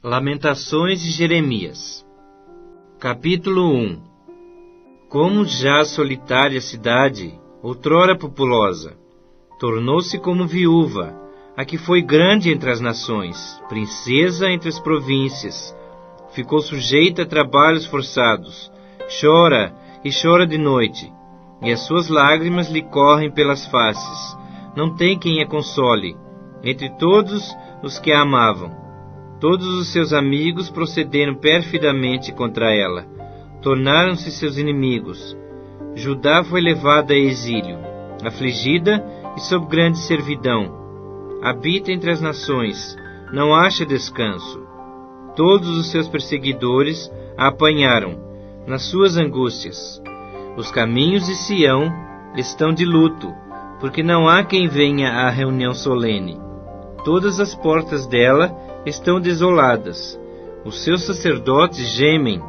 Lamentações de Jeremias. Capítulo 1. Como já a solitária cidade, outrora populosa, tornou-se como viúva, a que foi grande entre as nações, princesa entre as províncias, ficou sujeita a trabalhos forçados, chora e chora de noite, e as suas lágrimas lhe correm pelas faces, não tem quem a console, entre todos os que a amavam. Todos os seus amigos procederam perfidamente contra ela, tornaram-se seus inimigos. Judá foi levada a exílio, afligida e sob grande servidão. Habita entre as nações, não acha descanso. Todos os seus perseguidores a apanharam, nas suas angústias. Os caminhos de Sião estão de luto, porque não há quem venha à reunião solene. Todas as portas dela estão desoladas, os seus sacerdotes gemem,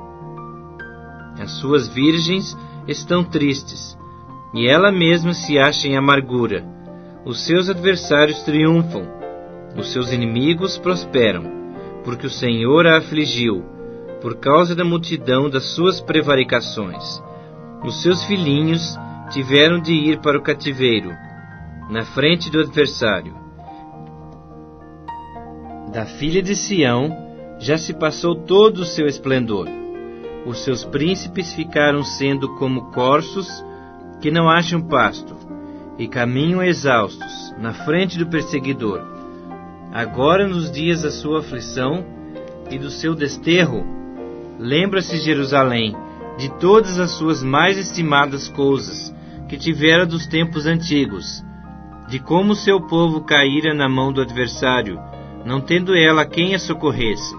as suas virgens estão tristes, e ela mesma se acha em amargura. Os seus adversários triunfam, os seus inimigos prosperam, porque o Senhor a afligiu, por causa da multidão das suas prevaricações. Os seus filhinhos tiveram de ir para o cativeiro, na frente do adversário. Da filha de Sião já se passou todo o seu esplendor. Os seus príncipes ficaram sendo como corços que não acham pasto, e caminham exaustos, na frente do perseguidor. Agora, nos dias da sua aflição e do seu desterro, lembra-se Jerusalém de todas as suas mais estimadas coisas que tivera dos tempos antigos, de como seu povo caíra na mão do adversário, não tendo ela quem a socorresse,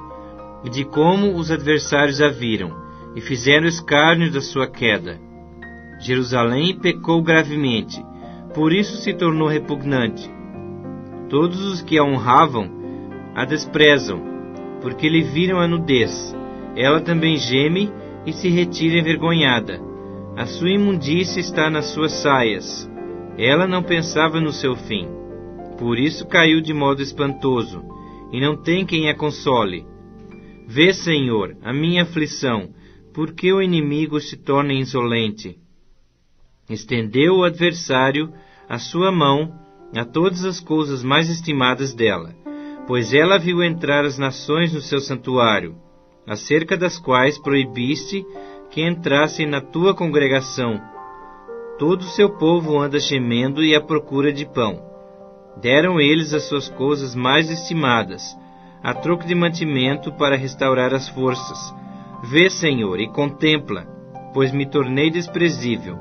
e de como os adversários a viram, e fizeram escárnio da sua queda. Jerusalém pecou gravemente, por isso se tornou repugnante. Todos os que a honravam a desprezam, porque lhe viram a nudez. Ela também geme e se retira envergonhada. A sua imundícia está nas suas saias. Ela não pensava no seu fim. Por isso caiu de modo espantoso, e não tem quem a console. Vê, Senhor, a minha aflição, porque o inimigo se torna insolente. Estendeu o adversário a sua mão a todas as coisas mais estimadas dela, pois ela viu entrar as nações no seu santuário, acerca das quais proibiste que entrassem na tua congregação. Todo o seu povo anda gemendo e à procura de pão. Deram eles as suas coisas mais estimadas, a troco de mantimento para restaurar as forças. Vê, Senhor, e contempla, pois me tornei desprezível.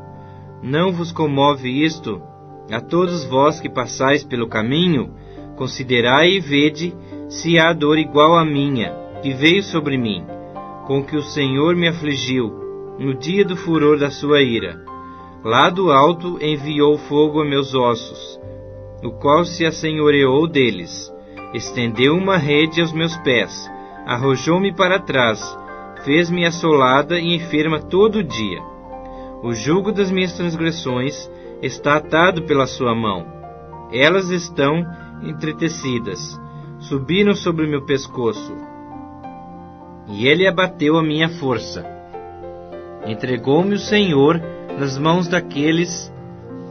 Não vos comove isto? A todos vós que passais pelo caminho, considerai e vede se há dor igual à minha, que veio sobre mim, com que o Senhor me afligiu, no dia do furor da sua ira. Lá do alto enviou fogo a meus ossos, o qual se assenhoreou deles. Estendeu uma rede aos meus pés, arrojou-me para trás, fez-me assolada e enferma todo o dia. O jugo das minhas transgressões está atado pela sua mão. Elas estão entretecidas, subiram sobre o meu pescoço. E ele abateu a minha força. Entregou-me o Senhor nas mãos daqueles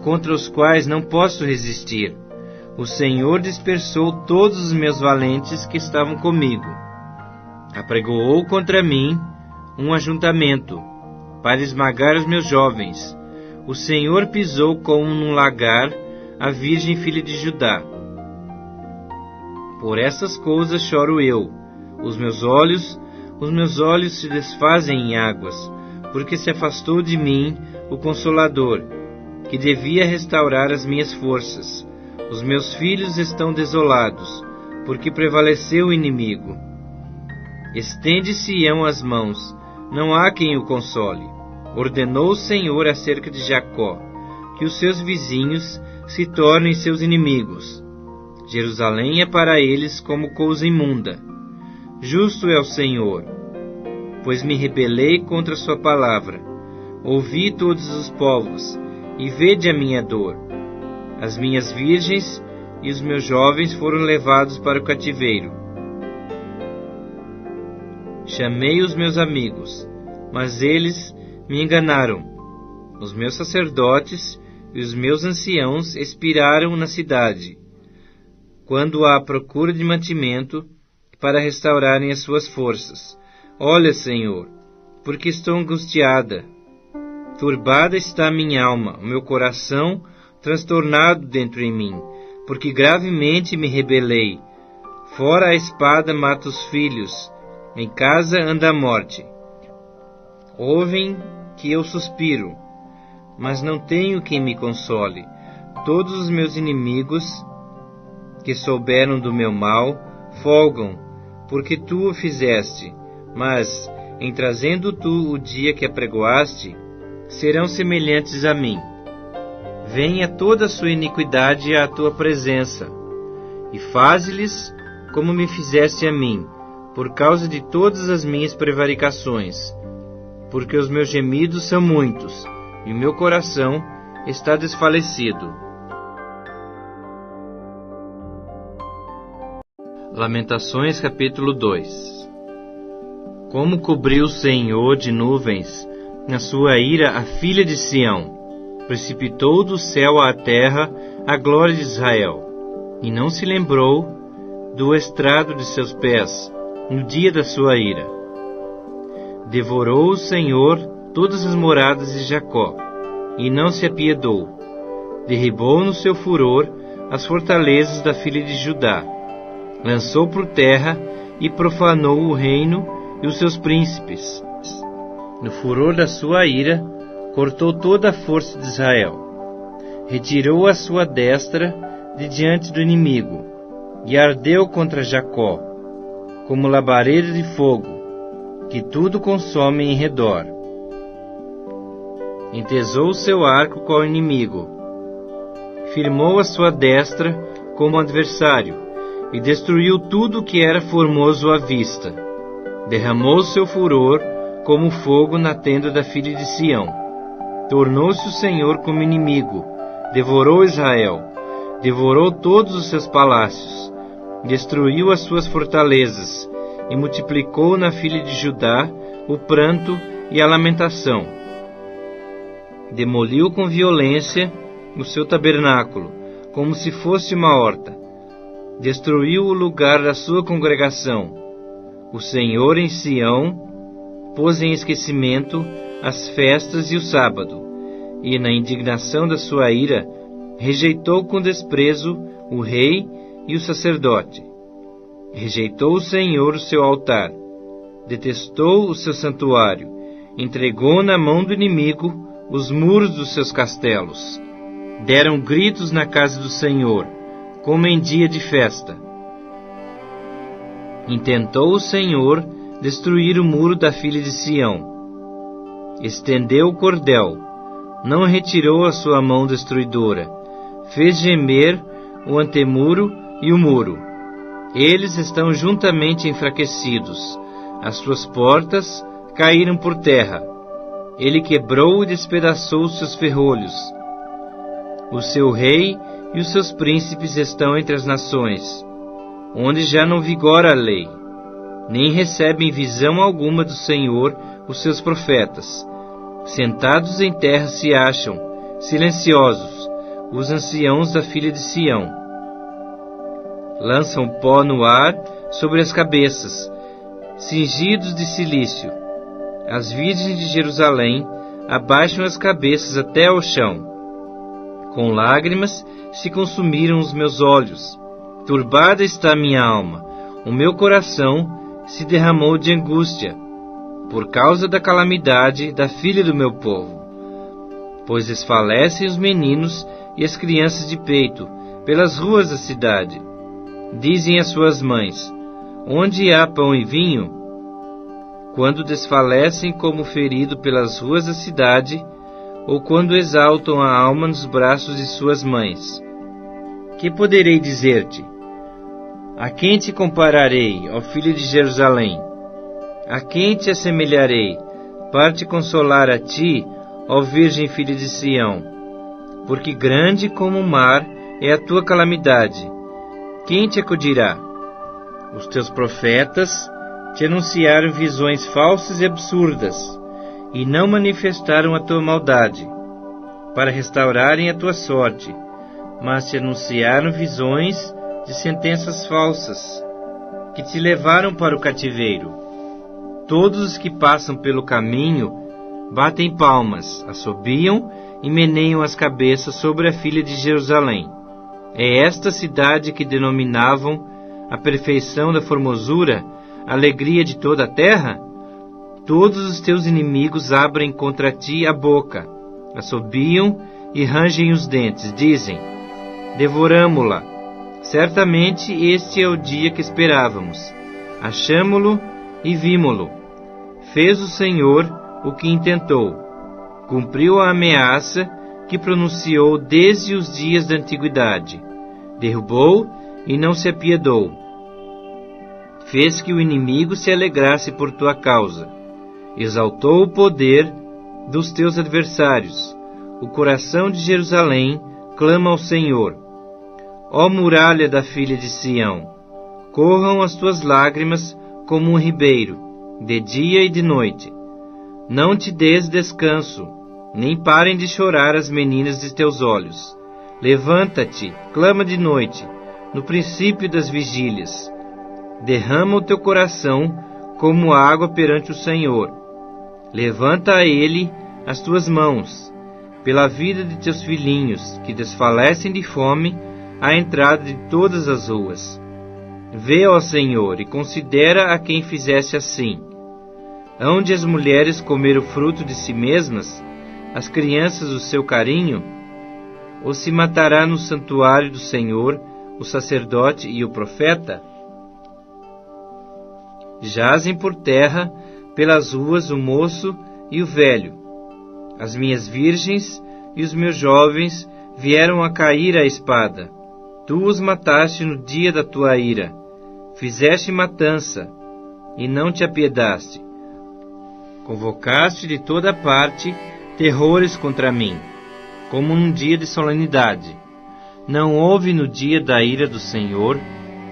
contra os quais não posso resistir. O Senhor dispersou todos os meus valentes que estavam comigo. Apregoou contra mim um ajuntamento, para esmagar os meus jovens. O Senhor pisou como num lagar a virgem filha de Judá. Por essas coisas choro eu. Os meus olhos se desfazem em águas, porque se afastou de mim o Consolador, que devia restaurar as minhas forças. Os meus filhos estão desolados, porque prevaleceu o inimigo. Estende Sião as mãos, não há quem o console. Ordenou o Senhor acerca de Jacó, que os seus vizinhos se tornem seus inimigos. Jerusalém é para eles como coisa imunda. Justo é o Senhor, pois me rebelei contra sua palavra. Ouvi todos os povos, e vede a minha dor. As minhas virgens e os meus jovens foram levados para o cativeiro. Chamei os meus amigos, mas eles me enganaram. Os meus sacerdotes e os meus anciãos expiraram na cidade, quando há procura de mantimento para restaurarem as suas forças. Olha, Senhor, porque estou angustiada. Turbada está a minha alma, o meu coração transtornado dentro em mim, porque gravemente me rebelei. Fora a espada mata os filhos, em casa anda a morte. Ouvem que eu suspiro, mas não tenho quem me console. Todos os meus inimigos, que souberam do meu mal, folgam, porque tu o fizeste. Mas, em trazendo tu o dia que apregoaste, serão semelhantes a mim. Venha toda a sua iniquidade à tua presença, e faze-lhes como me fizeste a mim, por causa de todas as minhas prevaricações, porque os meus gemidos são muitos, e o meu coração está desfalecido. Lamentações, capítulo 2. Como cobriu o Senhor de nuvens, na sua ira, a filha de Sião, precipitou do céu à terra a glória de Israel, e não se lembrou do estrado de seus pés, no dia da sua ira. Devorou o Senhor todas as moradas de Jacó, e não se apiedou. Derribou no seu furor as fortalezas da filha de Judá. Lançou por terra e profanou o reino e os seus príncipes. No furor da sua ira, cortou toda a força de Israel. Retirou a sua destra de diante do inimigo, e ardeu contra Jacó, como labareda de fogo, que tudo consome em redor. Entesou o seu arco com o inimigo, firmou a sua destra como adversário, e destruiu tudo o que era formoso à vista. Derramou seu furor como fogo na tenda da filha de Sião. Tornou-se o Senhor como inimigo, devorou Israel, devorou todos os seus palácios, destruiu as suas fortalezas, e multiplicou na filha de Judá o pranto e a lamentação. Demoliu com violência o seu tabernáculo, como se fosse uma horta. Destruiu o lugar da sua congregação. O Senhor em Sião pôs em esquecimento as festas e o sábado, e na indignação da sua ira rejeitou com desprezo o rei e o sacerdote. Rejeitou o Senhor o seu altar, detestou o seu santuário, entregou na mão do inimigo os muros dos seus castelos. Deram gritos na casa do Senhor, como em dia de festa. Intentou o Senhor destruir o muro da filha de Sião. Estendeu o cordel, não retirou a sua mão destruidora. Fez gemer o antemuro e o muro. Eles estão juntamente enfraquecidos. As suas portas caíram por terra. Ele quebrou e despedaçou os seus ferrolhos. O seu rei e os seus príncipes estão entre as nações, onde já não vigora a lei, nem recebem visão alguma do Senhor os seus profetas. Sentados em terra se acham, silenciosos, os anciãos da filha de Sião. Lançam pó no ar sobre as cabeças, cingidos de cilício. As virgens de Jerusalém abaixam as cabeças até ao chão. Com lágrimas se consumiram os meus olhos. Turbada está minha alma. O meu coração se derramou de angústia, por causa da calamidade da filha do meu povo. Pois desfalecem os meninos e as crianças de peito pelas ruas da cidade. Dizem às suas mães: onde há pão e vinho? Quando desfalecem como ferido pelas ruas da cidade, ou quando exaltam a alma nos braços de suas mães. Que poderei dizer-te? A quem te compararei, ó filho de Jerusalém? A quem te assemelharei, para te consolar a ti, ó virgem filha de Sião? Porque grande como o mar é a tua calamidade. Quem te acudirá? Os teus profetas te anunciaram visões falsas e absurdas, e não manifestaram a tua maldade, para restaurarem a tua sorte, mas te anunciaram visões de sentenças falsas, que te levaram para o cativeiro. Todos os que passam pelo caminho batem palmas, assobiam e meneiam as cabeças sobre a filha de Jerusalém. É esta cidade que denominavam a perfeição da formosura, a alegria de toda a terra? Todos os teus inimigos abrem contra ti a boca, assobiam e rangem os dentes, dizem: devoramo-la. Certamente este é o dia que esperávamos. Achamo-lo e vimo-lo. Fez o Senhor o que intentou. Cumpriu a ameaça que pronunciou desde os dias da antiguidade. Derrubou e não se apiedou. Fez que o inimigo se alegrasse por tua causa. Exaltou o poder dos teus adversários. O coração de Jerusalém clama ao Senhor. Ó muralha da filha de Sião, corram as tuas lágrimas como um ribeiro, de dia e de noite. Não te des descanso, nem parem de chorar as meninas de teus olhos. Levanta-te, clama de noite, no princípio das vigílias. Derrama o teu coração como água perante o Senhor. Levanta a Ele as tuas mãos, pela vida de teus filhinhos, que desfalecem de fome à entrada de todas as ruas. Vê, ó Senhor, e considera a quem fizesse assim. Hão de as mulheres comer o fruto de si mesmas, as crianças o seu carinho? Ou se matará no santuário do Senhor o sacerdote e o profeta? Jazem por terra pelas ruas o moço e o velho. As minhas virgens e os meus jovens vieram a cair à espada. Tu os mataste no dia da tua ira. Fizeste matança, e não te apiedaste. Convocaste de toda parte terrores contra mim, como num dia de solenidade. Não houve no dia da ira do Senhor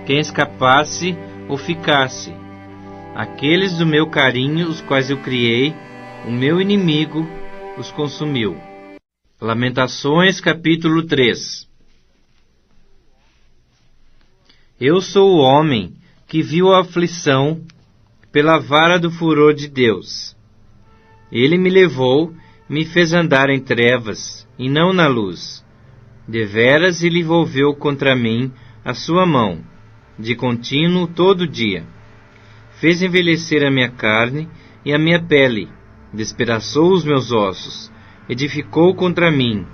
quem escapasse ou ficasse. Aqueles do meu carinho, os quais eu criei, o meu inimigo os consumiu. Lamentações, capítulo 3. Eu sou o homem que viu a aflição pela vara do furor de Deus. Ele me levou, me fez andar em trevas, e não na luz. Deveras ele volveu contra mim a sua mão, de contínuo todo dia. Fez envelhecer a minha carne e a minha pele, despedaçou os meus ossos, edificou contra mim,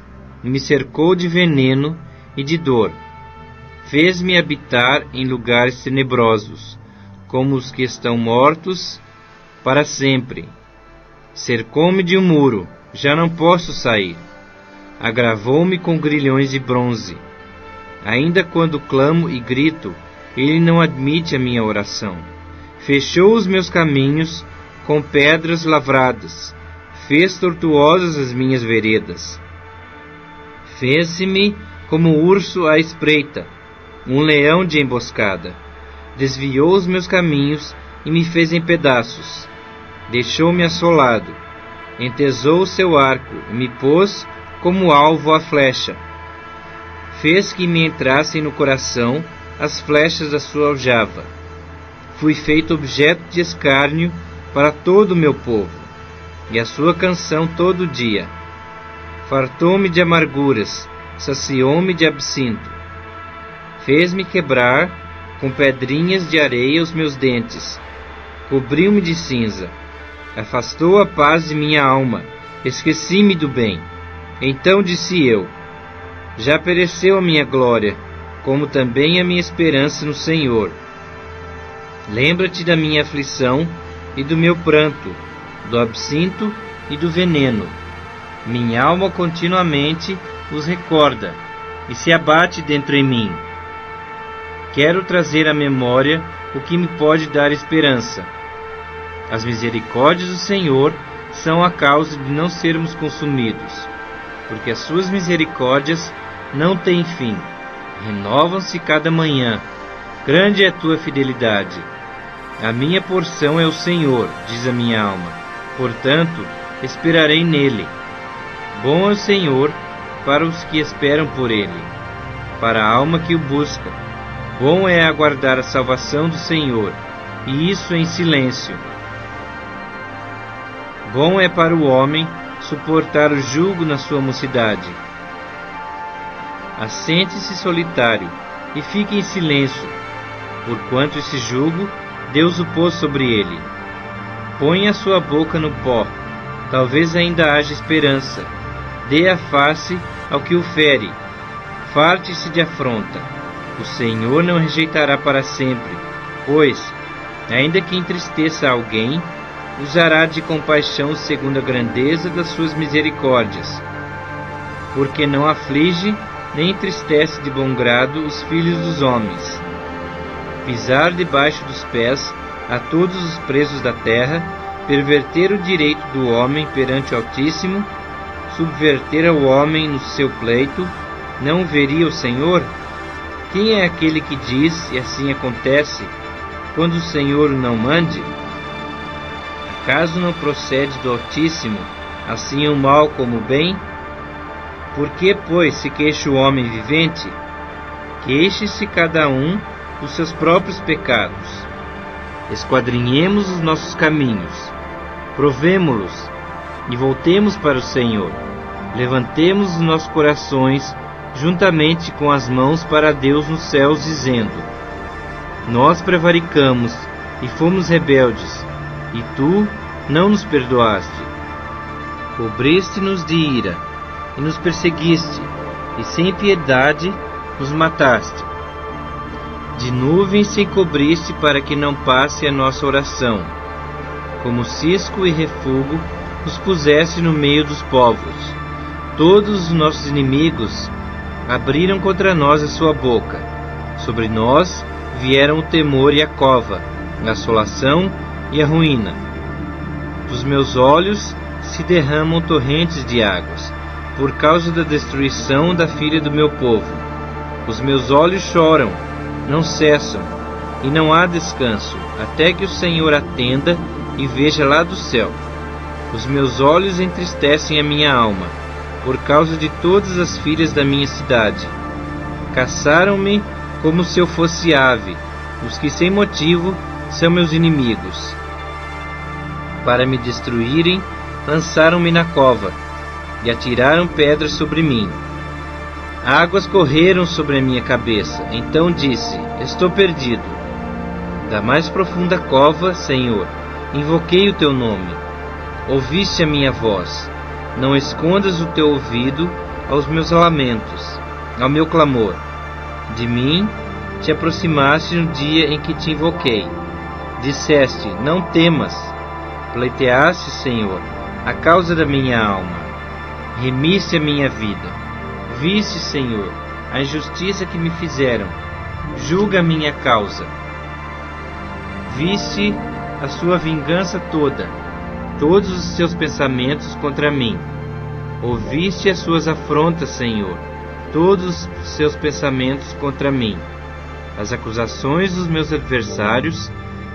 e me cercou de veneno e de dor. Fez-me habitar em lugares tenebrosos, como os que estão mortos para sempre. Cercou-me de um muro, já não posso sair. Agravou-me com grilhões de bronze. Ainda quando clamo e grito, ele não admite a minha oração. Fechou os meus caminhos com pedras lavradas. Fez tortuosas as minhas veredas. Fez-me como urso à espreita, um leão de emboscada. Desviou os meus caminhos e me fez em pedaços. Deixou-me assolado. Entesou o seu arco e me pôs como alvo à flecha. Fez que me entrassem no coração as flechas da sua aljava. Fui feito objeto de escárnio para todo o meu povo, e a sua canção todo dia. Fartou-me de amarguras, saciou-me de absinto. Fez-me quebrar com pedrinhas de areia os meus dentes. Cobriu-me de cinza. Afastou a paz de minha alma. Esqueci-me do bem. Então disse eu: já pereceu a minha glória, como também a minha esperança no Senhor. Lembra-te da minha aflição e do meu pranto, do absinto e do veneno. Minha alma continuamente os recorda e se abate dentro em mim. Quero trazer à memória o que me pode dar esperança. As misericórdias do Senhor são a causa de não sermos consumidos, porque as suas misericórdias não têm fim, renovam-se cada manhã. Grande é a tua fidelidade. A minha porção é o Senhor, diz a minha alma. Portanto, esperarei nele. Bom é o Senhor para os que esperam por ele, para a alma que o busca. Bom é aguardar a salvação do Senhor, e isso em silêncio. Bom é para o homem suportar o jugo na sua mocidade. Assente-se solitário e fique em silêncio, porquanto esse jugo Deus o pôs sobre ele. Põe a sua boca no pó, talvez ainda haja esperança. Dê a face ao que o fere, farte-se de afronta. O Senhor não rejeitará para sempre, pois, ainda que entristeça alguém, usará de compaixão segundo a grandeza das suas misericórdias, porque não aflige nem entristece de bom grado os filhos dos homens. Pisar debaixo dos pés a todos os presos da terra, perverter o direito do homem perante o Altíssimo, subverter ao homem no seu pleito, não veria o Senhor? Quem é aquele que diz, e assim acontece, quando o Senhor o não mande? Acaso não procede do Altíssimo, assim o mal como o bem? Por que, pois, se queixa o homem vivente? Queixe-se cada um dos seus próprios pecados. Esquadrinhemos os nossos caminhos, provemo-los e voltemos para o Senhor. Levantemos os nossos corações juntamente com as mãos para Deus nos céus, dizendo: Nós prevaricamos e fomos rebeldes, e tu não nos perdoaste. Cobriste-nos de ira e nos perseguiste, e sem piedade nos mataste. De nuvens se encobriste para que não passe a nossa oração. Como cisco e refúgio nos puseste no meio dos povos. Todos os nossos inimigos abriram contra nós a sua boca. Sobre nós vieram o temor e a cova, a assolação e a ruína. Dos meus olhos se derramam torrentes de águas, por causa da destruição da filha do meu povo. Os meus olhos choram, não cessam, e não há descanso, até que o Senhor atenda e veja lá do céu. Os meus olhos entristecem a minha alma, por causa de todas as filhas da minha cidade. Caçaram-me como se eu fosse ave, os que sem motivo são meus inimigos. Para me destruírem, lançaram-me na cova, e atiraram pedras sobre mim. Águas correram sobre a minha cabeça, então disse: Estou perdido. Da mais profunda cova, Senhor, invoquei o teu nome. Ouviste a minha voz. Não escondas o teu ouvido aos meus lamentos, ao meu clamor. De mim te aproximaste no dia em que te invoquei. Disseste: Não temas. Pleiteaste, Senhor, a causa da minha alma. Remiste a minha vida. Viste, Senhor, a injustiça que me fizeram. Julga a minha causa. Viste a sua vingança toda, todos os seus pensamentos contra mim. Ouviste as suas afrontas, Senhor, todos os seus pensamentos contra mim. As acusações dos meus adversários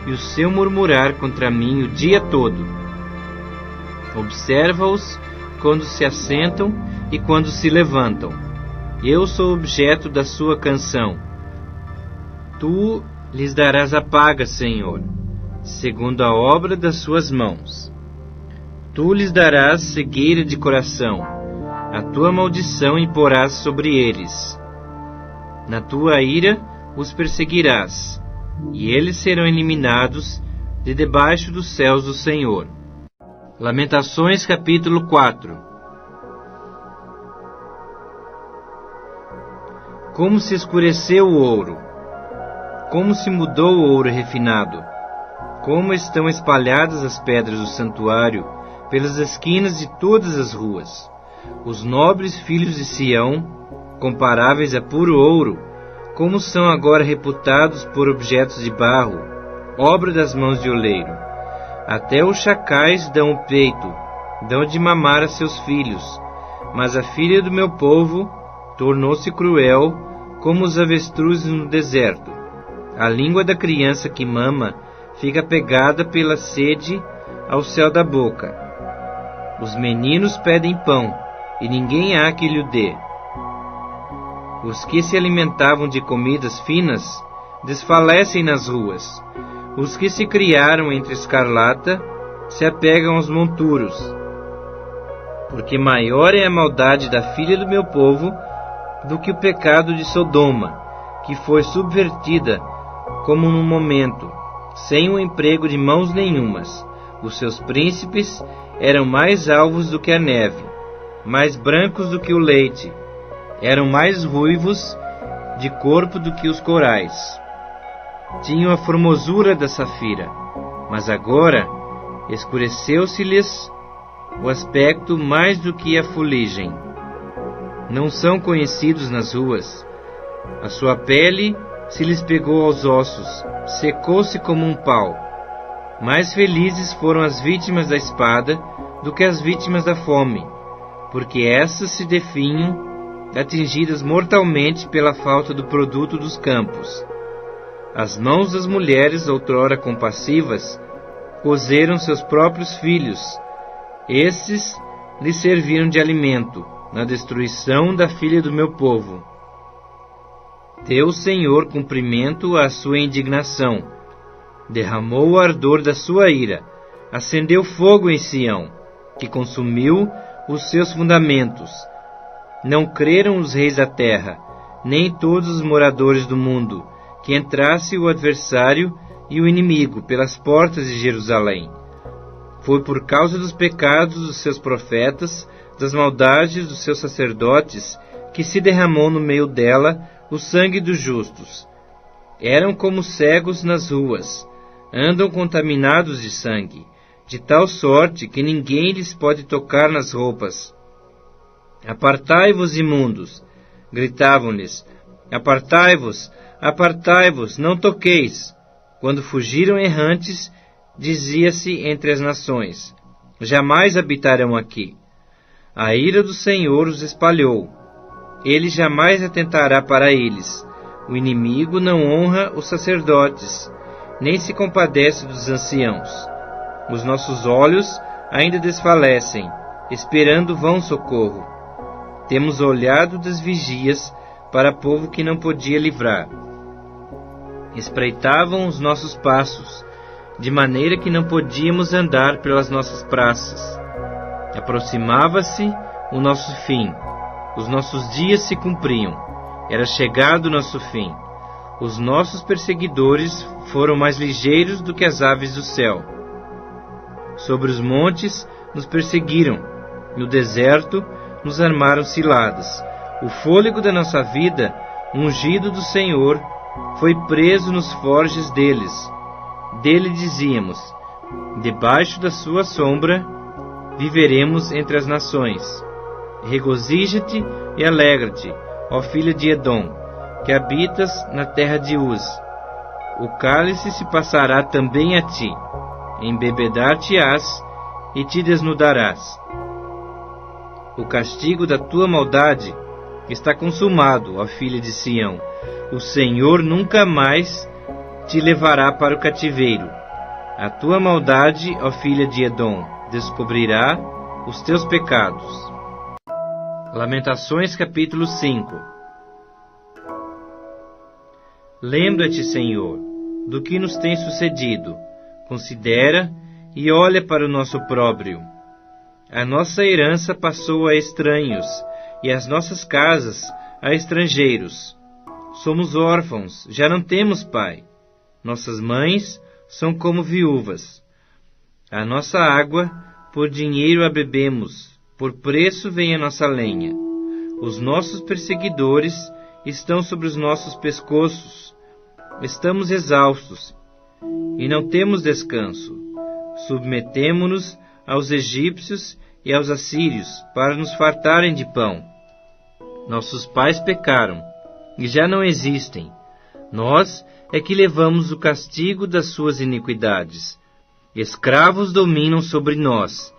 e o seu murmurar contra mim o dia todo. Observa-os quando se assentam e quando se levantam. Eu sou objeto da sua canção. Tu lhes darás a paga, Senhor, segundo a obra das suas mãos. Tu lhes darás cegueira de coração. A tua maldição imporás sobre eles. Na tua ira os perseguirás, e eles serão eliminados de debaixo dos céus do Senhor. Lamentações capítulo 4. Como se escureceu o ouro, como se mudou o ouro refinado, como estão espalhadas as pedras do santuário pelas esquinas de todas as ruas. Os nobres filhos de Sião, comparáveis a puro ouro, como são agora reputados por objetos de barro, obra das mãos de oleiro. Até os chacais dão o peito, dão de mamar a seus filhos, mas a filha do meu povo tornou-se cruel como os avestruzes no deserto. A língua da criança que mama fica pegada pela sede ao céu da boca. Os meninos pedem pão, e ninguém há que lhe dê. Os que se alimentavam de comidas finas desfalecem nas ruas. Os que se criaram entre escarlata se apegam aos monturos. Porque maior é a maldade da filha do meu povo do que o pecado de Sodoma, que foi subvertida como num momento, sem o emprego de mãos nenhumas. Os seus príncipes eram mais alvos do que a neve, mais brancos do que o leite, eram mais ruivos de corpo do que os corais. Tinham a formosura da safira, mas agora escureceu-se-lhes o aspecto mais do que a fuligem. Não são conhecidos nas ruas. A sua pele se lhes pegou aos ossos, secou-se como um pau. Mais felizes foram as vítimas da espada do que as vítimas da fome, porque essas se definham, atingidas mortalmente pela falta do produto dos campos. As mãos das mulheres, outrora compassivas, cozeram seus próprios filhos. Esses lhes serviram de alimento na destruição da filha do meu povo. Deu o Senhor cumprimento à sua indignação, derramou o ardor da sua ira, acendeu fogo em Sião, que consumiu os seus fundamentos. Não creram os reis da terra, nem todos os moradores do mundo, que entrasse o adversário e o inimigo pelas portas de Jerusalém. Foi por causa dos pecados dos seus profetas, das maldades dos seus sacerdotes, que se derramou no meio dela o sangue dos justos. Eram como cegos nas ruas, andam contaminados de sangue, de tal sorte que ninguém lhes pode tocar nas roupas. Apartai-vos, imundos! Gritavam-lhes: Apartai-vos, apartai-vos, não toqueis! Quando fugiram errantes, dizia-se entre as nações: jamais habitarão aqui. A ira do Senhor os espalhou. Ele jamais atentará para eles. O inimigo não honra os sacerdotes, nem se compadece dos anciãos. Os nossos olhos ainda desfalecem, esperando vão socorro. Temos olhado das vigias para povo que não podia livrar. Espreitavam os nossos passos, de maneira que não podíamos andar pelas nossas praças. Aproximava-se o nosso fim, os nossos dias se cumpriam, era chegado o nosso fim. Os nossos perseguidores foram mais ligeiros do que as aves do céu. Sobre os montes nos perseguiram, no deserto nos armaram ciladas. O fôlego da nossa vida, ungido do Senhor, foi preso nos forjes deles. Dele dizíamos: debaixo da sua sombra viveremos entre as nações. Regozija-te e alegra-te, ó filha de Edom, que habitas na terra de Uz. O cálice se passará também a ti, embebedar-te-ás e te desnudarás. O castigo da tua maldade está consumado, ó filha de Sião. O Senhor nunca mais te levará para o cativeiro. A tua maldade, ó filha de Edom, descobrirá os teus pecados. Lamentações capítulo 5. Lembra-te, Senhor, do que nos tem sucedido. Considera e olha para o nosso opróbrio. A nossa herança passou a estranhos, e as nossas casas a estrangeiros. Somos órfãos, já não temos pai. Nossas mães são como viúvas. A nossa água, por dinheiro a bebemos, por preço vem a nossa lenha. Os nossos perseguidores estão sobre os nossos pescoços. Estamos exaustos e não temos descanso. Submetemo-nos aos egípcios e aos assírios para nos fartarem de pão. Nossos pais pecaram e já não existem. Nós é que levamos o castigo das suas iniquidades. Escravos dominam sobre nós.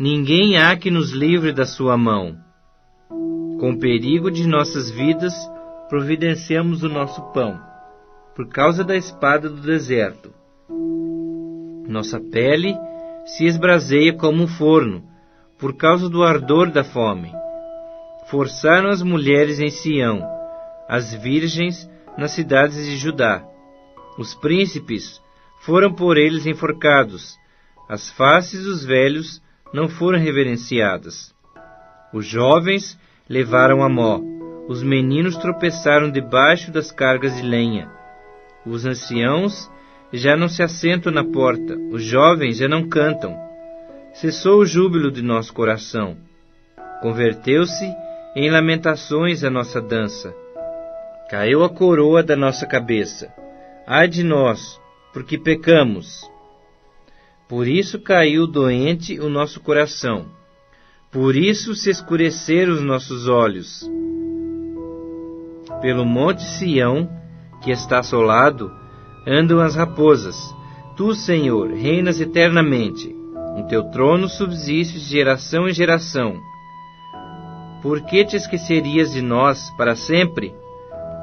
Ninguém há que nos livre da sua mão. Com perigo de nossas vidas, providenciamos o nosso pão, por causa da espada do deserto. Nossa pele se esbraseia como um forno, por causa do ardor da fome. Forçaram as mulheres em Sião, as virgens nas cidades de Judá. Os príncipes foram por eles enforcados, as faces dos velhos não foram reverenciadas. Os jovens levaram a mó, os meninos tropeçaram debaixo das cargas de lenha. Os anciãos já não se assentam na porta, os jovens já não cantam. Cessou o júbilo de nosso coração. Converteu-se em lamentações a nossa dança. Caiu a coroa da nossa cabeça. Ai de nós, porque pecamos. Por isso caiu doente o nosso coração. Por isso se escureceram os nossos olhos. Pelo monte Sião, que está assolado, andam as raposas. Tu, Senhor, reinas eternamente. Em teu trono subsistes de geração em geração. Por que te esquecerias de nós para sempre?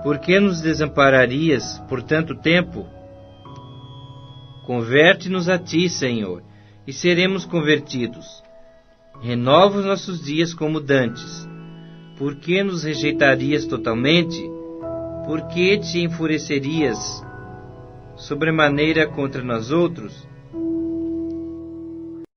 Por que nos desampararias por tanto tempo? Converte-nos a ti, Senhor, e seremos convertidos. Renova os nossos dias como dantes. Por que nos rejeitarias totalmente? Por que te enfurecerias sobremaneira contra nós outros?